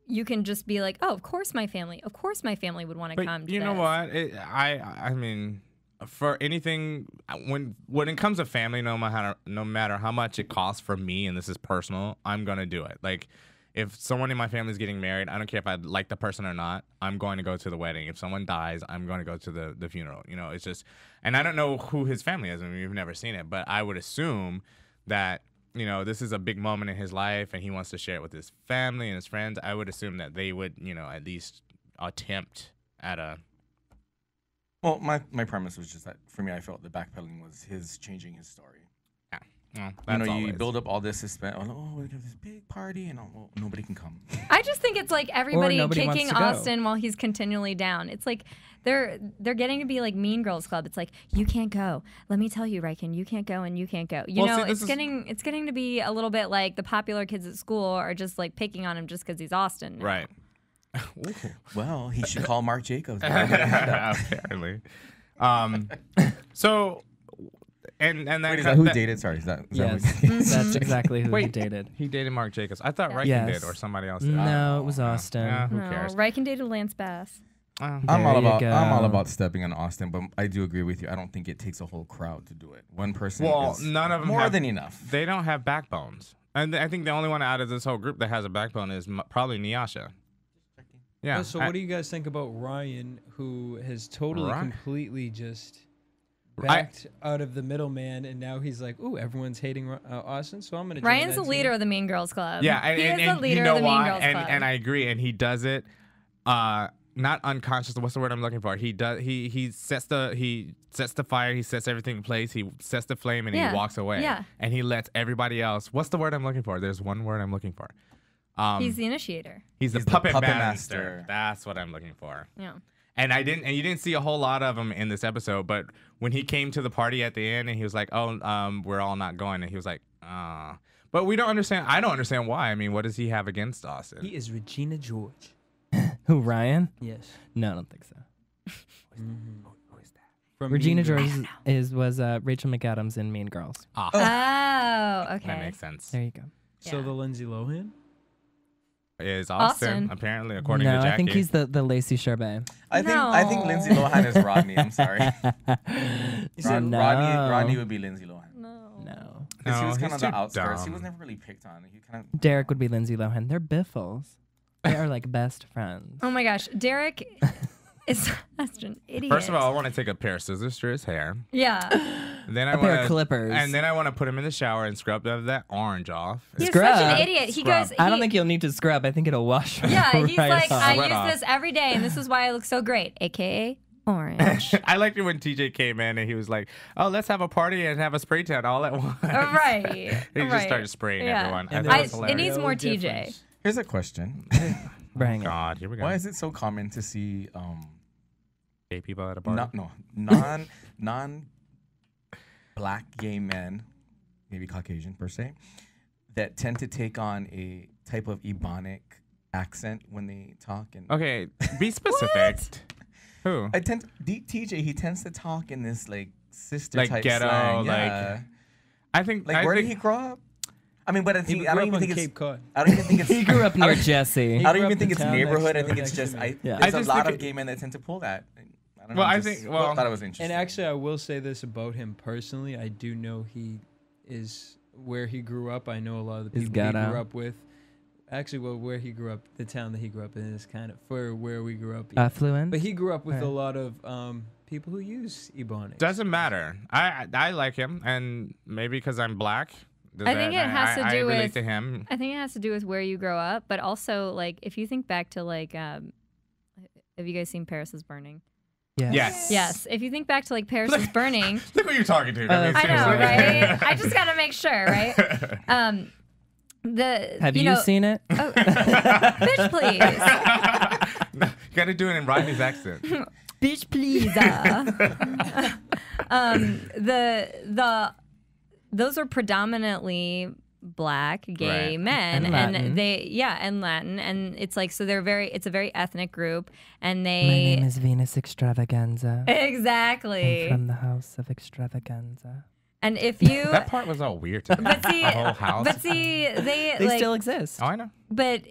you can just be like, oh, of course my family would want to come to you know what? I mean, for anything, when it comes to family, no matter how much it costs for me, and this is personal, I'm going to do it. Like, if someone in my family is getting married, I don't care if I like the person or not, I'm going to go to the wedding. If someone dies, I'm going to go to the funeral. You know, it's just, and I don't know who his family is. I mean, we've never seen it, but I would assume that, you know, this is a big moment in his life and he wants to share it with his family and his friends. I would assume that they would, you know, at least attempt at a. Well, my premise was just that for me, I felt the backpedaling was his changing his story. Well, you know, you build up all this suspense. Oh, we have this big party, and nobody can come. I just think it's like everybody kicking Austin while he's continually down. It's like they're getting to be like Mean Girls Club. It's like, you can't go. Let me tell you, Reichen, you can't go and you can't go. You know, it's getting to be a little bit like the popular kids at school are just like picking on him just because he's Austin. Right. Well, he should call Marc Jacobs. Apparently. So. And Wait, is that who dated? Sorry, is that that's exactly who he dated. He dated Marc Jacobs. I thought Reichen did, or somebody else did. No, it was Austin. Who cares? Reichen dated Lance Bass. I'm all about stepping on Austin, but I do agree with you. I don't think it takes a whole crowd to do it. One person is none of them more than enough. They don't have backbones. And I think the only one out of this whole group that has a backbone is probably Nyasha. Yeah. So what do you guys think about Ryan, who has totally, completely just backed out of the middleman, and now he's like, ooh, everyone's hating Austin, so I'm going to join Ryan's the leader of the Mean Girls Club. Yeah, he is the leader of the Mean Girls Club. And I agree, and he does it not unconsciously. What's the word I'm looking for? He sets the fire, he sets everything in place, he sets the flame, and he walks away. Yeah. And he lets everybody else. What's the word I'm looking for? There's one word I'm looking for. He's the initiator. He's the puppet master. That's what I'm looking for. Yeah. And you didn't see a whole lot of him in this episode, but when he came to the party at the end and he was like, "Oh, we're all not going," and he was like, "Ah," but we don't understand. I don't understand why. I mean, what does he have against Austin? He is Regina George. Who, Ryan? Yes. No, I don't think so. Who is that? From Regina George was Rachel McAdams in Mean Girls. Oh, okay. That makes sense. There you go. So the Lindsay Lohan? Is Austin, apparently, according to Jackie. I think he's the Lacey Sherbet. I think Lindsay Lohan is Rodney. I'm sorry. Rodney would be Lindsay Lohan. No. Because he was kind of the outskirts. He was never really picked on. He kind of. Derek would be Lindsay Lohan. They're biffles. They are like best friends. Oh my gosh, Derek is such an idiot. First of all, I want to take a pair of scissors to his hair. Yeah. Then a pair of clippers. And then I want to put him in the shower and scrub that orange off. He's such an idiot. He goes. I don't think you'll need to scrub. I think it'll wash. Yeah, he's right like, off. I use this every day, and this is why I look so great, aka orange. I liked it when TJ came in and he was like, "Oh, let's have a party and have a spray tan all at once." Right. He just started spraying everyone. It needs more TJ. Here's a question. Bring it. God, here we go. Why is it so common to see Gay people at a bar? non black gay men, maybe Caucasian per se, that tend to take on a type of Ebonic accent when they talk? And Okay, be specific. Who? TJ, he tends to talk in this like sister Like type ghetto, slang. like- Yeah. I think. Like, where did he grow up? I mean, but I He think grew I don't up even on think it's. Cape Cod. I don't even think it's. He grew up near Jesse. I He don't grew even up think the it's town neighborhood. I next think door, it's just. next to me. Yeah. There's I a just lot think of it- gay men that tend to pull that. I don't Well, know. I just think- well- thought it was interesting. And actually, I will say this about him personally. I do know he is where he grew up. I know a lot of the He's people he ghetto. grew up with. Actually, well, where he grew up, the town that he grew up in is kind of for where we grew up. Affluent. But he grew up with a Right. lot of people who use Ebonics. Doesn't matter. I like him, and maybe because I'm black. I think it has to I do relate with. to him. I think it has to do with where you grow up, but also like if you think back to like, have you guys seen Paris is Burning? Yes. Yes. If you think back to like Paris is Burning, Look what you're talking to. I know, seriously. right? I just gotta make sure, right? Have you seen it? Oh, bitch, please. You got to do it in Rodney's accent. Bitch, please. Those are predominantly black gay Right. men, And Latin. and Latin, and it's like so it's a very ethnic group, and My they name is Venus Extravaganza. exactly. I'm from the house of Extravaganza. And if you That part was all weird to me. but see, The whole house. but see, They like, still exist. Oh, I know. but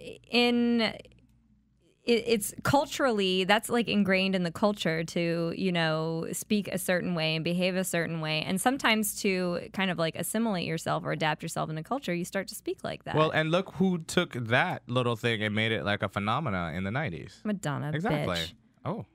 it's culturally that's like ingrained in the culture to speak a certain way and behave a certain way, and sometimes to kind of like assimilate yourself or adapt yourself in a culture, you start to speak like that. Well, and look who took that little thing and made it like a phenomena in the 90s. Madonna, Exactly. bitch. Oh.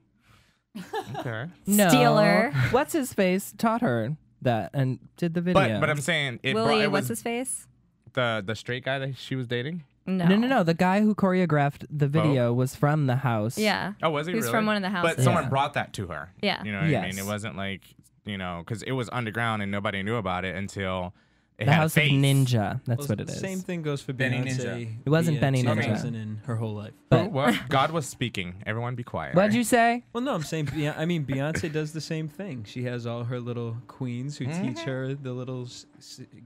Okay. No. Stealer. What's his face taught her that and did the video. But I'm saying it, Willie, it what's was his face? the straight guy that she was dating. No. The guy who choreographed the video was from the house. Yeah. Oh, was he He was really? from one of the houses. But someone Yeah. brought that to her. Yeah. You know what I mean? Yes. It wasn't like, because it was underground and nobody knew about it until it The had House a of face. Ninja. That's Well, what it the is. Same thing goes for Benny Beyonce. Ninja. It wasn't Benny Ninja. 2000 in her whole life. Oh, well, God was speaking. Everyone be quiet. What'd you say? Well, no, I'm saying, Beyonce does the same thing. She has all her little queens who teach her the little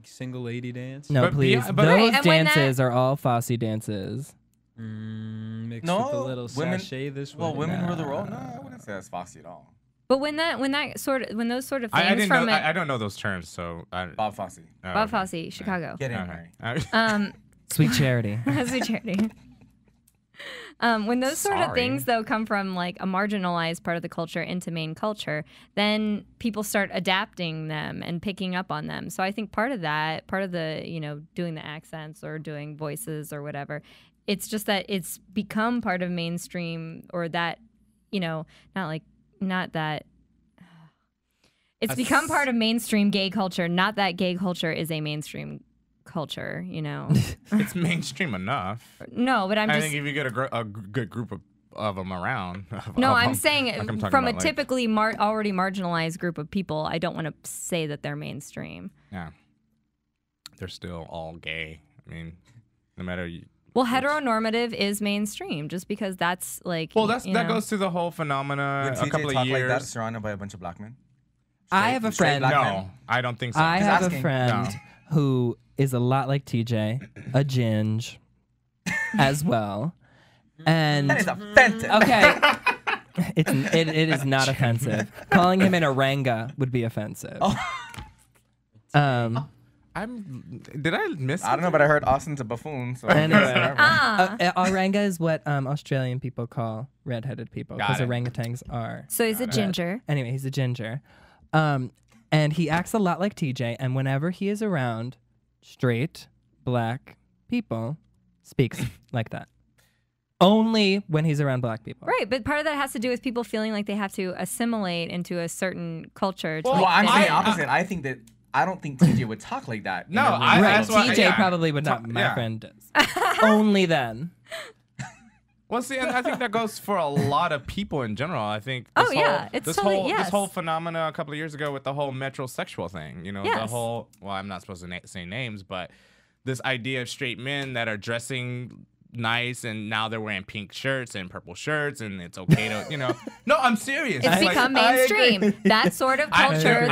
single lady dance. No, But please. but- Right, Those and when that- dances are all Fosse dances. Mixed No, with a little women- sachet this way. Well, women rule the world. No, I wouldn't say that's Fosse at all. But when those sort of things I didn't from know. it, I don't know those terms, so Bob Fosse. Bob Fosse, Chicago. Get in, Okay. Mary. Sweet Charity. Sweet Charity. When those sort of Sorry. things, though, come from like a marginalized part of the culture into main culture, then people start adapting them and picking up on them. So I think part of the, doing the accents or doing voices or whatever, it's just that it's become part of mainstream or that, it's become part of mainstream gay culture, not that gay culture is a mainstream culture, It's mainstream enough. No, but I think if you get a good group of them around. No, of I'm them, saying like I'm talking from a about, like- typically already marginalized group of people, I don't want to say that they're mainstream. Yeah. They're still all gay. I mean, no matter. Well, heteronormative is mainstream just because that's like. Well, that you know. goes through the whole phenomena. Would A couple TJ talk of like that, years. surrounded by a bunch of black men? I have a Straight friend. black No, men? I don't think so. I Just have a asking. friend No. who is a lot like TJ, a ginge, as well. And That is offensive. okay, it is not offensive. Calling him an oranga would be offensive. Did I miss? I don't know, but I heard Austin's a buffoon. So Anyway. Ah. Oranga is what Australian people call redheaded people because Got it. orangutans are. So he's a ginger. Anyway, he's a ginger. And he acts a lot like TJ, and whenever he is around straight black people, speaks like that. Only when he's around black people. Right, but part of that has to do with people feeling like they have to assimilate into a certain culture. To Well, like, I'm fit saying in. opposite. I don't think TJ would talk like that. No, in a real I- Right, that's why- TJ yeah. probably would not. My Yeah. friend does. Only then. Well, see, and I think that goes for a lot of people in general. I think. Oh, This yeah, whole, it's this totally- whole yes. this whole phenomena a couple of years ago with the whole metrosexual thing. You know, the Yes. whole. Well, I'm not supposed to say names, but this idea of straight men that are dressing nice, and now they're wearing pink shirts and purple shirts, and it's okay to, you know. No, I'm serious. It's become mainstream. That sort of culture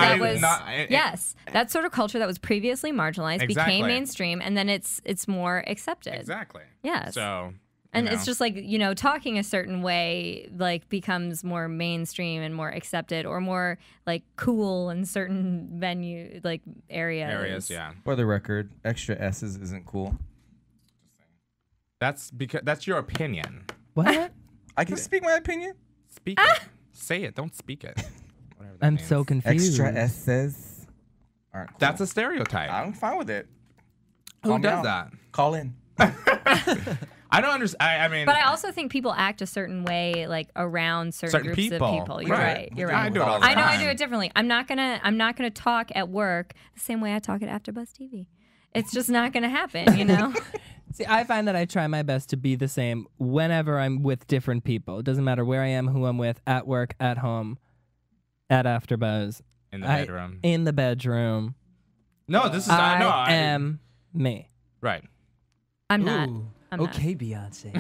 yes, that sort of culture that was previously marginalized became mainstream, and then it's more accepted. Exactly. Yes. So. And it's just like, you know, talking a certain way like becomes more mainstream and more accepted, or more like cool in certain venue like areas. Yeah. For the record, extra S's isn't cool. That's because that's your opinion. What? I can speak my opinion. Speak it. Say it. Don't speak it. Whatever that I'm means. so confused. Extra S's aren't cool. That's a stereotype. I'm fine with it. Who does that? Call in. I don't understand. I mean, but I also think people act a certain way, like around certain groups of people. You're right. You're right. I do it all the I know time. I do it differently. I'm not gonna talk at work the same way I talk at AfterBuzz TV. It's just not gonna happen, you know. See, I find that I try my best to be the same whenever I'm with different people. It doesn't matter where I am, who I'm with, at work, at home, at AfterBuzz. In the bedroom. In the bedroom. No, this is I am me. Right. I'm not. Okay, Beyonce.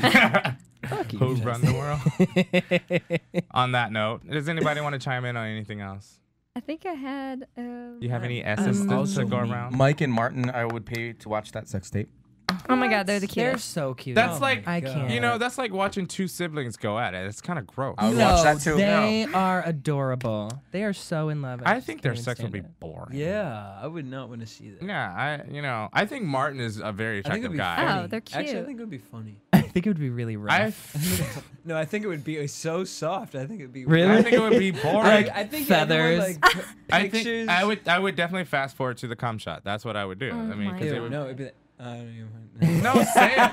Who run the world? On that note, does anybody want to chime in on anything else? I think I had. You have any S's to go around? Mike and Martin, I would pay to watch that sex tape. Oh my God, they're the They're cutest. so cute. That's like, I can't. you know, that's like watching two siblings go at it. It's kind of gross. I would watch that too. They are adorable. They are so in love. I think their can't sex would stand be it. boring. Yeah, I would not want to see that. Yeah, I think Martin is a very I think attractive it'd be guy. funny. Oh, they're cute. Actually, I think it would be funny. I think it would be really rough. No, I think it would be so soft. I think it'd be Really? I think it would be boring. I think Feathers. everyone, like, I pictures. think I would definitely fast forward to the cum shot. That's what I would do. I mean, my 'cause it Ew, would, no, it'd be like, I don't even. no, say it.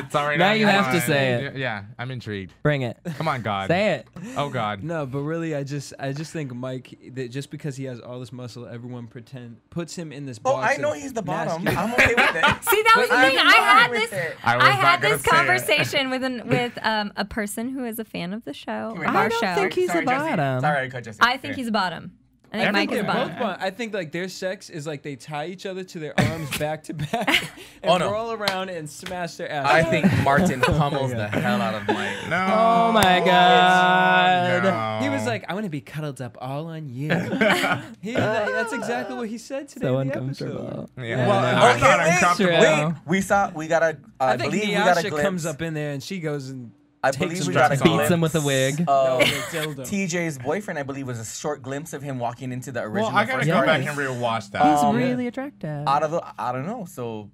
It's already Now on you your have to mind. say it. Yeah, I'm intrigued. Bring it. Come on, God. Say it. Oh God. No, but really, I just think Mike, that just because he has all this muscle, everyone puts him in this box. Oh, I know of he's the bottom. masculine- I'm okay with it. See, that was the thing. I had with this. it. I was I not had gonna this say it. conversation with a person who is a fan of the show, of I our don't show. think he's Sorry, a Jesse. bottom. Sorry, I cut Jesse. I think he's a bottom. I think Mike is a They're bottom. both bottom. I think like their sex is like they tie each other to their arms back to back and no. roll around and smash their ass. I think Martin pummels the hell out of Mike. No. Oh my God. No. He was like, I want to be cuddled up all on you. That's exactly what he said today So in the uncomfortable. episode. Yeah. Well, I'm not uncomfortable. True. Wait, we got a. I I think believe we got a Nyasha glimpse. comes up in there and she goes and I takes believe him we got a to Beats glimpse him with a wig. No, of the dildo. TJ's boyfriend. I believe was a short glimpse of him walking into the original. Well, I gotta first go part. back and rewatch that. He's really attractive. Out of the, I don't know. So,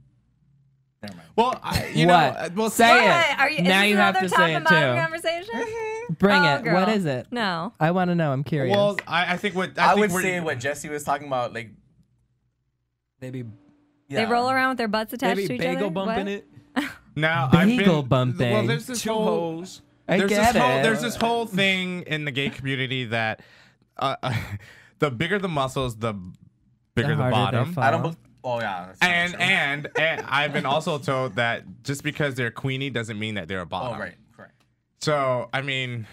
never mind. Well, you What? know, well, Say What? it. Are you, Now is you this have another to top say and it bottom too. conversation? Bring Oh, it. girl. What is it? No. I want to know. I'm curious. Well, I think what I think would we're- say what Jesse was talking about, like Maybe They roll around with their butts attached maybe to each bagel other. bumping What? it. Now Bagel I've been, bumping. Well, there's this Two whole hoes. I get it. there's this whole thing in the gay community that the bigger the muscles, the bigger the harder they bottom. fall. I don't. Oh yeah. that's true. And I've been also told that just because they're queenie doesn't mean that they're a bottom. Oh right, correct. So I mean,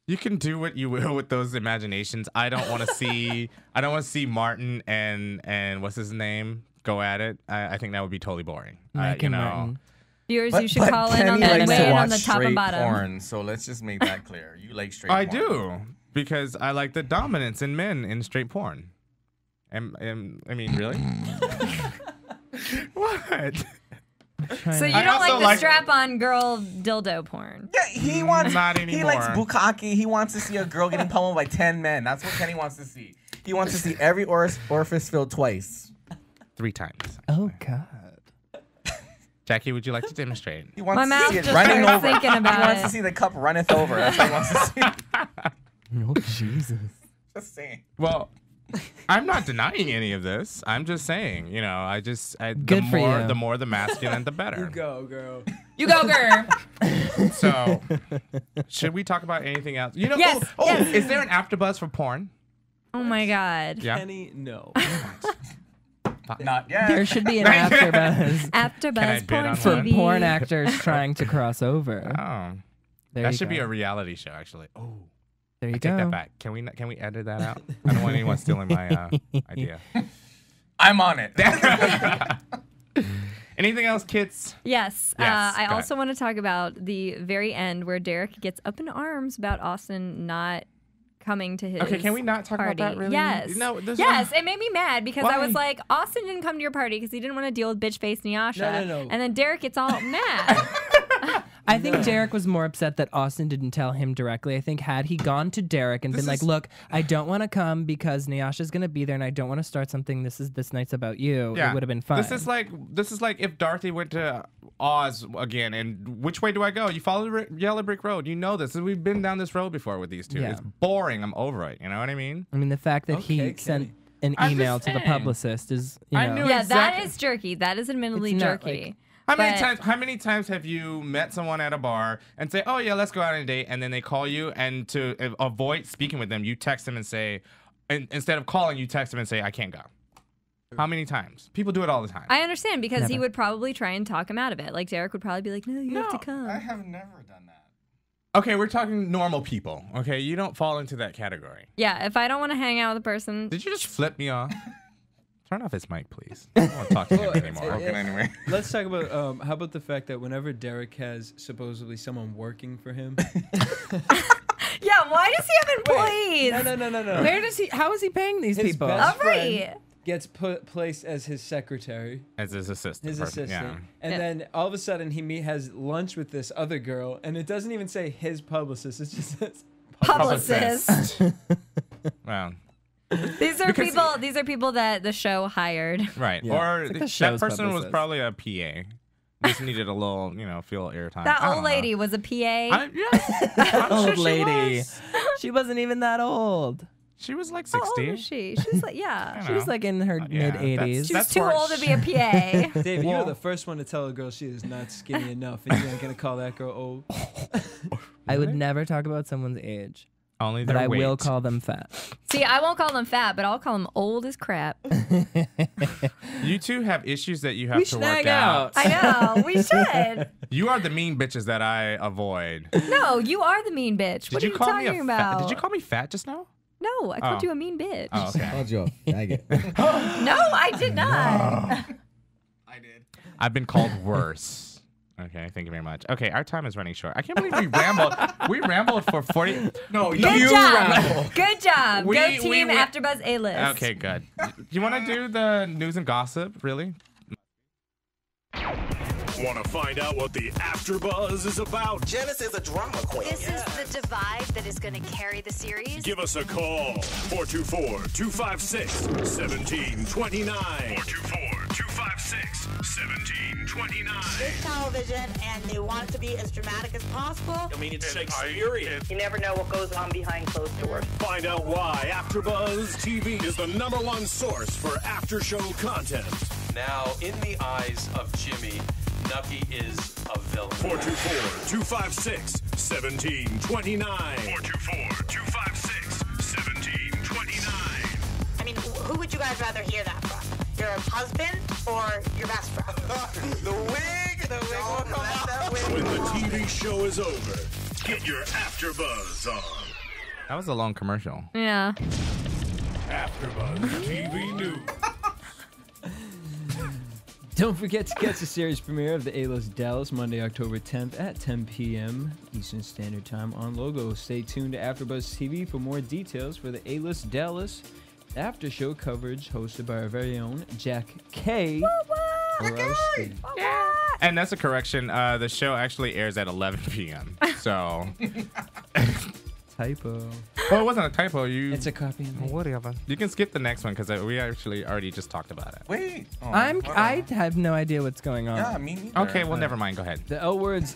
you can do what you will with those imaginations. I don't want to see. I don't want to see Martin and what's his name go at it. I think that would be totally boring. Mike you and know. Martin. Viewers, you should call in Kenny on the likes to weigh in on watch the top and straight bottom. porn, so let's just make that clear. You like straight I porn. do because I like the dominance in men in straight porn. And I mean, really? What? So you I don't also like the like- strap-on girl dildo porn? Yeah, he wants. Not He anymore. likes bukkake. He wants to see a girl getting pummeled by 10 men. That's what Kenny wants to see. He wants to see every orifice filled twice. 3 times. Oh God. Jackie, would you like to demonstrate? He wants My to mouth see it just running starts over. thinking He about wants it. to see the cup runneth over. That's what he wants to see. Oh Jesus. Just saying. Well, I'm not denying any of this. I'm just saying, you know, Good for you. the more the masculine, the better. Go, girl. You go, girl. So, should we talk about anything else? You know, Yes, yes. is there an AfterBuzz for porn? Oh my God. Yeah. Kenny, no. Not yet. There should be an AfterBuzz Can I AfterBuzz bid porn on for TV. porn actors trying to cross over. Oh, There that you should be go. a reality show, actually. Oh, There you I take go. that back. Can we edit that out? I don't want anyone stealing my idea. I'm on it. Anything else, kids? Yes. Yes, I go also want to talk about the very end where Derek gets up in arms about Austin not coming to his Okay, can we not talk party. about that really? Yes. No, yes, it made me mad because I Why? was like, Austin didn't come to your party because he didn't want to deal with bitch face Nyasha. No. And then Derek gets all mad. I think Derek was more upset that Austin didn't tell him directly. I think had he gone to Derek and been like, look, I don't want to come because Nyasha's going to be there and I don't want to start something. This night's about you. Yeah. It would have been fun. This is like if Dorothy went to Oz again, and which way do I go? You follow the yellow brick road. You know this. We've been down this road before with these two. Yeah. It's boring. I'm over it. You know what I mean? I mean, the fact that Okay, he sent Kenny. an I'm email just to the saying. publicist is, you I know. knew Yeah, exactly. that is jerky. That is admittedly It's not, jerky. like- How many times have you met someone at a bar and say, "Oh yeah, let's go out on a date," and then they call you, and to avoid speaking with them, you text them and say, instead of calling, you text them and say, "I can't go." How many times? People do it all the time. I understand because he Never. would probably try and talk him out of it. Like Derek would probably be like, "No, you have to come." I have never done that. Okay, we're talking normal people. Okay, you don't fall into that category. Yeah, if I don't want to hang out with a person, Did you just flip me off? Turn off his mic, please. I don't want to talk to him anymore. Okay, anyway. Let's talk about how about the fact that whenever Derek has supposedly someone working for him. yeah, why does he have employees? No. Where does he? How is he paying these His people? best All right. friend gets placed as his secretary, As his assistant. his person, assistant, Yeah. and Yeah. then all of a sudden he has lunch with this other girl, and it doesn't even say his publicist; it just says Publicist. Well, These are Because- people. These are people that the show hired. right. Yeah. Or It's like a that show's person was publicist. probably a PA. Just needed a little, feel airtime. That I old don't know. lady was a PA. I'm Old sure she lady. was. She wasn't even that old. She was like How old 60. is she? She's like, yeah. She was like in her Yeah, mid 80s. She was That's too where old to be a PA. Dave, you're Well- the first one to tell a girl she is not skinny enough, and you're not gonna call that girl old. I would never talk about someone's age, Only but their I will weight. call them fat. See, I won't call them fat, but I'll call them old as crap. You two have issues that you have We to should work hang out. out. I know. We should. You are the mean bitches that I avoid. No, you are the mean bitch. Did What you are you call talking me a about? fat? Did you call me fat just now? No, I called Oh. you a mean bitch. Oh, okay. Called you a faggot. No, I did not. I did. I've been called worse. Okay, thank you very much. Okay, our time is running short. I can't believe we rambled. We rambled for 40. No, Good you job. ramble. Good job. We- Go we- team we- AfterBuzz A-list. Okay, good. You want to do the news and gossip, really? Want to find out what the AfterBuzz is about? Janice is a drama queen. This is the divide that is going to carry the series. Give us a call. 424-256-1729. 424-256-1729. It's television, and they want it to be as dramatic as possible. I mean, it's Shakespearean. You never know what goes on behind closed doors. Find out why AfterBuzz TV is the #1 source for after-show content. Now, in the eyes of Jimmy, Nucky is a villain. 424-256-1729. 424-256-1729. I mean, who would you guys rather hear that from? Your husband or your best friend? The wig. The wig will come out. When the TV show is over, get your AfterBuzz on. That was a long commercial. Yeah. AfterBuzz TV News. Don't forget to catch the series premiere of the A-List Dallas Monday, October 10th at 10 p.m. Eastern Standard Time on Logo. Stay tuned to AfterBuzz TV for more details for the A-List Dallas after show coverage hosted by our very own Jacque Borowski. And that's a correction. The show actually airs at 11 p.m. So, Typo. well, it wasn't a typo. It's a copy. Whatever. You can skip the next one because we actually already just talked about it. Wait. Oh, I have no idea what's going on. Yeah, me neither. Okay, well, never mind. Go ahead. The L words,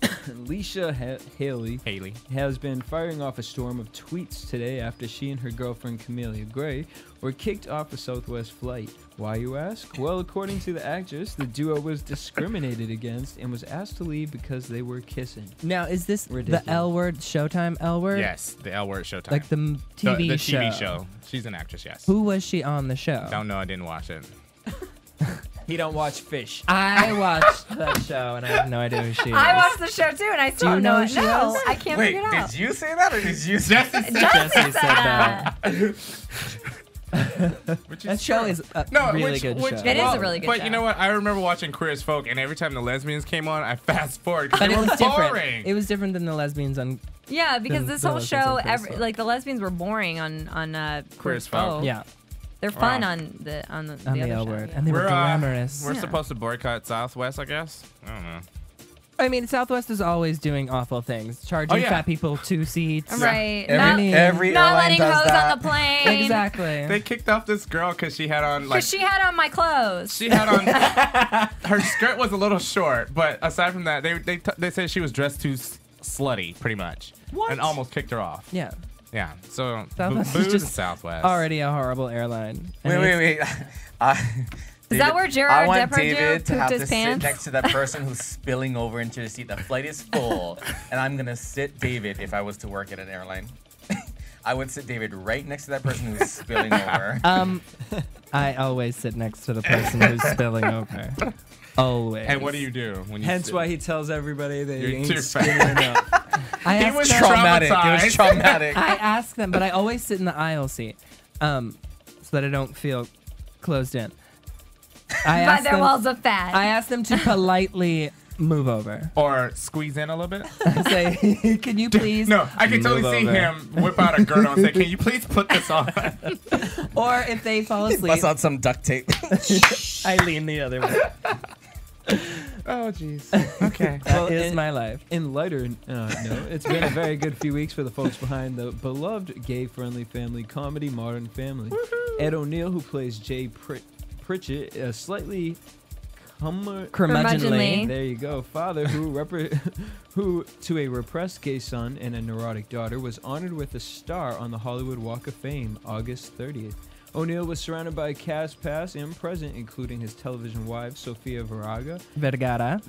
Leisha Haley Haley. has been firing off a storm of tweets today after she and her girlfriend Camelia Gray were kicked off a Southwest flight. Why, you ask? Well, according to the actress, the duo was discriminated against and was asked to leave because they were kissing. Now, is this Ridiculous. the L word Showtime L word? Yes, the L Word Showtime. Like the TV the show. TV show. She's an actress, yes. Who was she on the show? Don't know. I didn't watch it. He don't watch fish. I watched that show and I have no idea who she is. I watched the show too, and I still you don't know know who it. she No, was? I can't Wait, figure it out. did you say that or did you say that? Jesse said said that. That show is a really good show. It is a really good show. But you know what? I remember watching Queer as Folk, and every time the lesbians came on, I fast forward because But they it were was boring. different. It was different than the lesbians on. Yeah, because than this the whole lesbians show, on Queer as Folk. like the lesbians were boring on Queer as Folk. Yeah. They're fun on the other L show. word, and they were glamorous. We're supposed to boycott Southwest, I guess. I don't know. I mean, Southwest is always doing awful things, charging fat people 2 seats. Right. Every not airline letting does hoes that. on the plane. Exactly. They kicked off this girl because she had on like. Because she had on my clothes. She had on her skirt was a little short, but aside from that, they said she was dressed too slutty, pretty much, and almost kicked her off. Yeah. Yeah. So Southwest boo is to just Southwest. already a horrible airline. Wait. Is that where Gerard I want Depardieu David to pooped have his to pants? sit next to that person who's spilling over into the seat. The flight is full, and I'm gonna sit David if I was to work at an airline. I would sit David right next to that person who's spilling over. I always sit next to the person who's spilling over. Always. And what do you do when you? Hence why he tells everybody that he You're ain't too skinny fat. enough. I He ask was them- traumatic. It was traumatic. I ask them, but I always sit in the aisle seat, so that I don't feel closed in. By their walls of fat. I ask them to politely move over. Or squeeze in a little bit. Say, can you please? No, I can totally move see over?" him whip out a girdle and say, "Can you please put this on?" Or if they fall asleep, Bust out some duct tape. I lean the other way. Oh, jeez. Okay. That is my life. In lighter note, it's been a very good few weeks for the folks behind the beloved gay-friendly family comedy Modern Family. Ed O'Neill, who plays Jay Pritchett, a slightly Curmudgeonly. There you go. Father who to a repressed gay son and a neurotic daughter was honored with a star on the Hollywood Walk of Fame August 30th. O'Neill was surrounded by a cast past and present, including his television wives Sofia Vergara,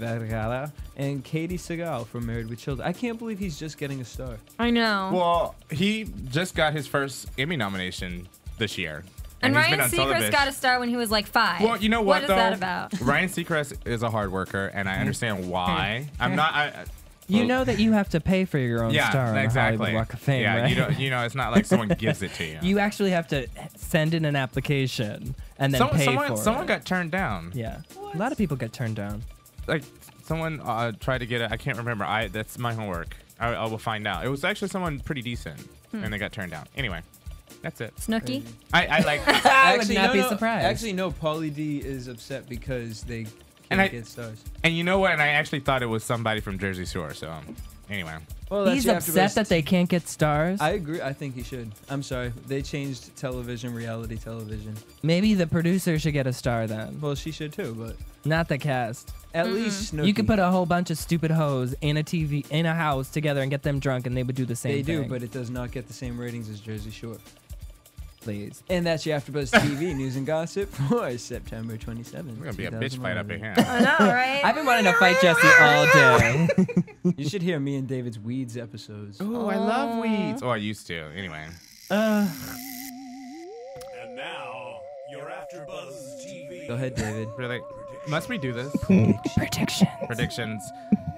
and Katie Segal from Married with Children. I can't believe he's just getting a star. I know. Well, he just got his first Emmy nomination this year. And he's been Ryan on Seacrest television. got a star when he was like 5. Well, you know what, What is though? that about? Ryan Seacrest is a hard worker, and I understand why. I'm not. You know that you have to pay for your own star on the Hollywood Walk of Fame, yeah, right? you know, it's not like someone gives it to you. You actually have to send in an application and then pay for it. Someone got turned down. Yeah, a lot of people get turned down. Like someone tried to get it. I can't remember. That's my homework. I will find out. It was actually someone pretty decent, and they got turned down. Anyway, that's it. Snooki? I like. I would not be surprised. Actually, no. Pauly D is upset because they can't get stars. And you know what? And I actually thought it was somebody from Jersey Shore. So anyway. Well, He's upset that they can't get stars. I agree. I think he should. I'm sorry. They changed television, reality television. Maybe the producer should get a star then. Well, she should too, but not the cast. At least Snooki. You could put a whole bunch of stupid hoes in a TV in a house together and get them drunk, and they would do the same They thing. do, but it does not get the same ratings as Jersey Shore. Please. And that's your AfterBuzz TV news and gossip for September 27th. We're gonna be a bitch fight up in here. I know, right? I've been wanting to fight Jesse all day. You should hear me and David's Weeds episodes. Oh, I love weeds. Oh, I used to. Anyway. And now, your AfterBuzz TV. Go ahead, David. Really? Must we do this? Predictions.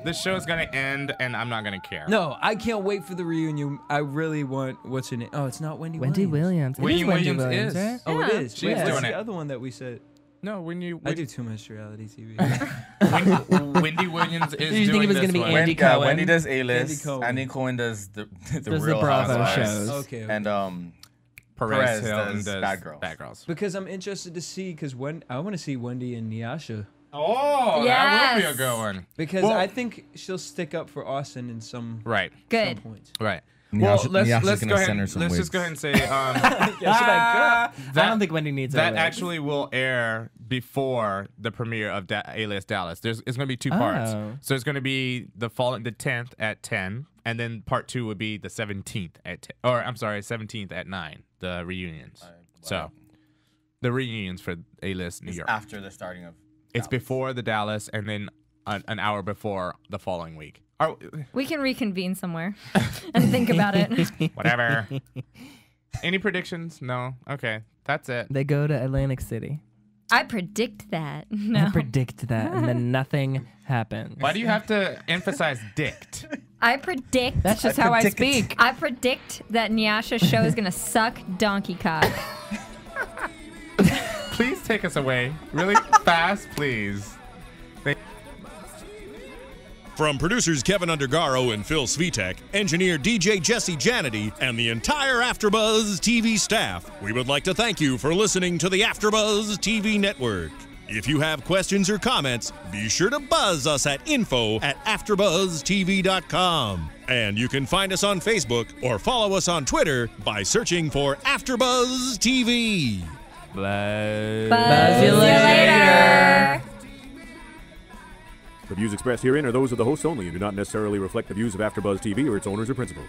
This show is gonna end, and I'm not gonna care. No, I can't wait for the reunion. I really want. What's her name? Oh, it's not Wendy Williams. It is Wendy Williams, is. right? Oh, it is. She's Wait, doing what's it. the other one that we said? No, I do too much reality TV. Wendy Williams is Did you think doing it was this gonna be one. Andy Cohen? Wendy does A-list. Andy Cohen. Andy Cohen does the Does Real the Bravo Housewives. shows. Okay. And Perez Hilton does Bad Girls. Bad Girls. Because I'm interested to see, because I want to see Wendy and Nyasha. Oh, that would be a good one. Because Well- I think she'll stick up for Austin in some Good. points. Right. Nyasha- Well, let's Nyasha's go gonna ahead. send her some Let's wigs. just go ahead and say I don't think Wendy needs that. a wig. Actually, will air before the premiere of A-List Dallas. It's going to be 2 parts. Oh. So it's going to be the 10th at 10, and then part 2 would be the 17th at 10, or I'm sorry, 17th at 9. The reunions. So the reunions for A-List New York. After the starting of. It's before the Dallas, and then an hour before the following week. Oh, We can reconvene somewhere and think about it. whatever. Any predictions? No. Okay, that's it. They go to Atlantic City. I predict that. No. I predict that, and then nothing happens. Why do you have to emphasize dict? I predict. That's just how I speak. I predict that Nyasha's show is going to suck donkey cock. please take us away really fast, please. From producers Kevin Undergaro and Phil Svitek, engineer DJ Jesse Janedy, and the entire AfterBuzz TV staff, we would like to thank you for listening to the AfterBuzz TV network. If you have questions or comments, be sure to buzz us at info@AfterBuzzTV.com. And you can find us on Facebook or follow us on Twitter by searching for AfterBuzz TV. Buzz you later. The views expressed herein are those of the hosts only and do not necessarily reflect the views of AfterBuzz TV or its owners or principals.